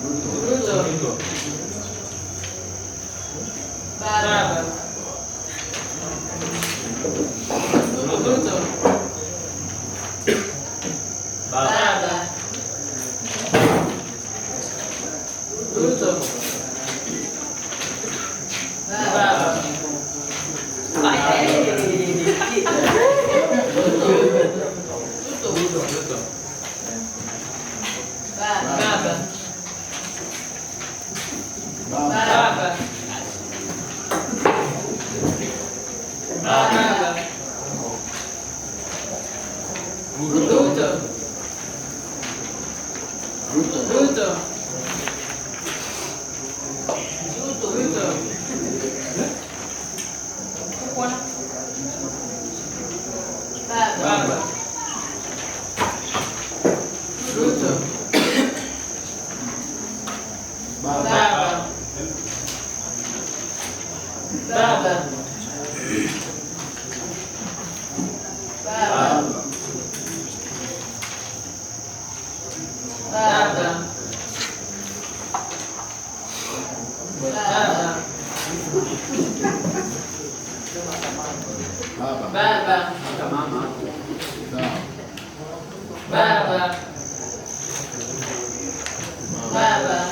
Bruto. Baba. Bruto. Baba. Bruto. Baba. Baba. Baba. Baba. Bruto. Bruto. Bruto. Baba. Bruto. Baba. Baba. Baba. Baba. Baba. Baba. Baba. Baba.